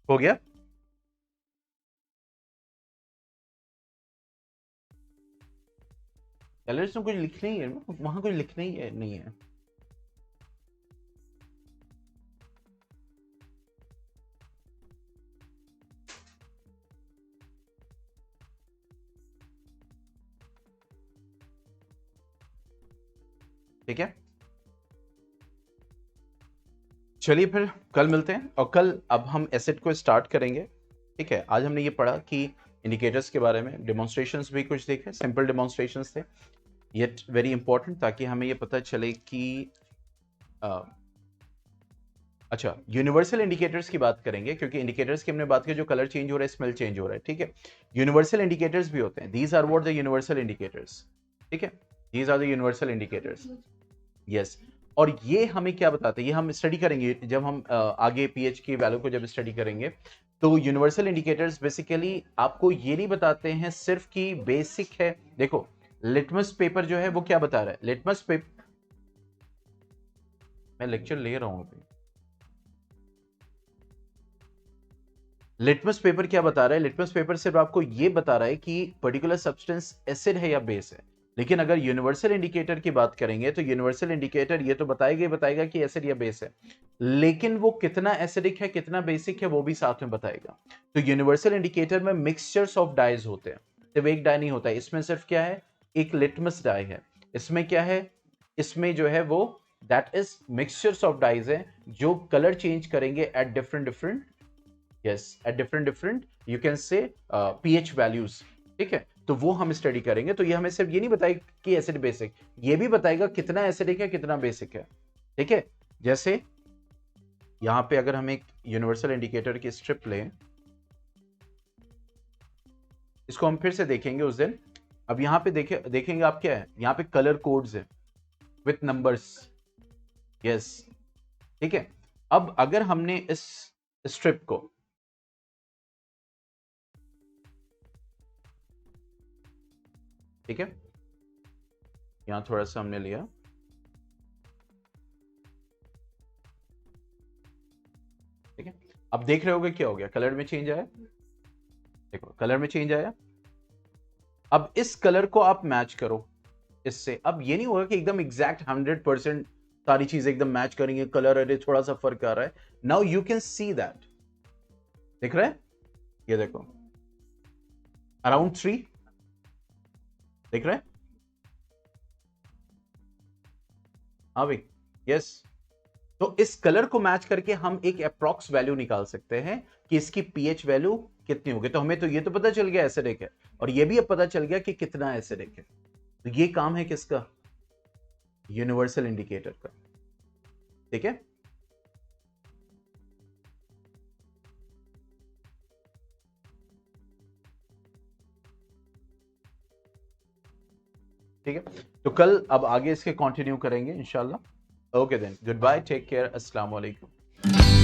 हो गया? कलर्स में कुछ लिखना ही है, वहां कुछ लिखना ही है, नहीं है। ठीक है, चलिए फिर कल मिलते हैं, और कल अब हम एसिड को स्टार्ट करेंगे। ठीक है, आज हमने ये पढ़ा कि इंडिकेटर्स के बारे में, डेमोन्स्ट्रेशंस भी कुछ देखे, सिंपल डेमोन्स्ट्रेशंस थे, येट वेरी इंपॉर्टेंट, ताकि हमें ये पता चले कि अच्छा, यूनिवर्सल इंडिकेटर्स की बात करेंगे, क्योंकि इंडिकेटर्स की हमने बात की जो कलर चेंज हो रहा है, स्मेल चेंज हो रहा है। ठीक है, यूनिवर्सल इंडिकेटर्स भी होते हैं, these are what the universal indicators. ठीक है, these are the universal indicators. Yes, और ये हमें क्या बताते हैं, ये हम स्टडी करेंगे जब हम आगे पीएच की वैल्यू को जब स्टडी करेंगे। तो यूनिवर्सल इंडिकेटर्स बेसिकली आपको ये नहीं बताते हैं सिर्फ कि बेसिक है। देखो, लिटमस पेपर जो है वो क्या बता रहा है, लिटमस पेपर, मैं लेक्चर ले रहा हूं अभी। लिटमस पेपर क्या बता रहा है, लिटमस पेपर सिर्फ आपको ये बता रहा है कि पर्टिकुलर सब्सटेंस एसिड है या बेस है। लेकिन अगर यूनिवर्सल इंडिकेटर की बात करेंगे तो यूनिवर्सल इंडिकेटर ये तो बताएगा ही बताएगा कि एसिड या बेस है, लेकिन वो कितना एसिडिक है कितना बेसिक है वो भी साथ में बताएगा। तो यूनिवर्सल इंडिकेटर में मिक्सचर्स ऑफ डाइज होते हैं, सिर्फ एक डाई नहीं होता है। इसमें सिर्फ क्या है, एक लिटमस डाई है। इसमें क्या है, इसमें जो है वो that is mixtures of dyes है जो कलर चेंज करेंगे at different different, yes, at different different you can say pH values. ठीक है, तो वो हम स्टडी करेंगे। तो ये हमें सिर्फ ये नहीं बताएगा कि एसिड बेसिक, ये भी बताएगा कितना एसिडिक है कितना बेसिक है। ठीक है, जैसे यहां पे अगर हम एक यूनिवर्सल इंडिकेटर की स्ट्रिप लें, इसको हम फिर से देखेंगे उस दिन। अब यहां पे देखेंगे आप क्या है, यहां पे कलर कोड्स है विथ नंबर्स। यस, ठीक है, अब अगर हमने इस स्ट्रिप को, ठीक है, यहां थोड़ा सा हमने लिया, ठीक है, अब देख रहे होगे क्या हो गया, कलर में चेंज आया। देखो, कलर में चेंज आया। अब इस कलर को आप मैच करो इससे। अब ये नहीं होगा कि एकदम एग्जैक्ट 100% सारी चीजें एकदम मैच करेंगे, कलर अरे थोड़ा सा फर्क आ रहा है। Now you can see that, दिख रहा है, ये देखो अराउंड 3, दिख रहा है, हाँ भाई, यस। तो इस कलर को मैच करके हम एक अप्रॉक्स वैल्यू निकाल सकते हैं कि इसकी पीएच वैल्यू कितनी होगी। तो हमें तो ये तो पता चल गया एसिडिक है, और ये भी अब पता चल गया कि कितना एसिडिक है। तो ये काम है किसका, यूनिवर्सल इंडिकेटर का। ठीक है, ठीक है, तो कल अब आगे इसके कंटिन्यू करेंगे इंशाल्लाह। Okay then, goodbye, take care, अस्सलाम वालेकुम।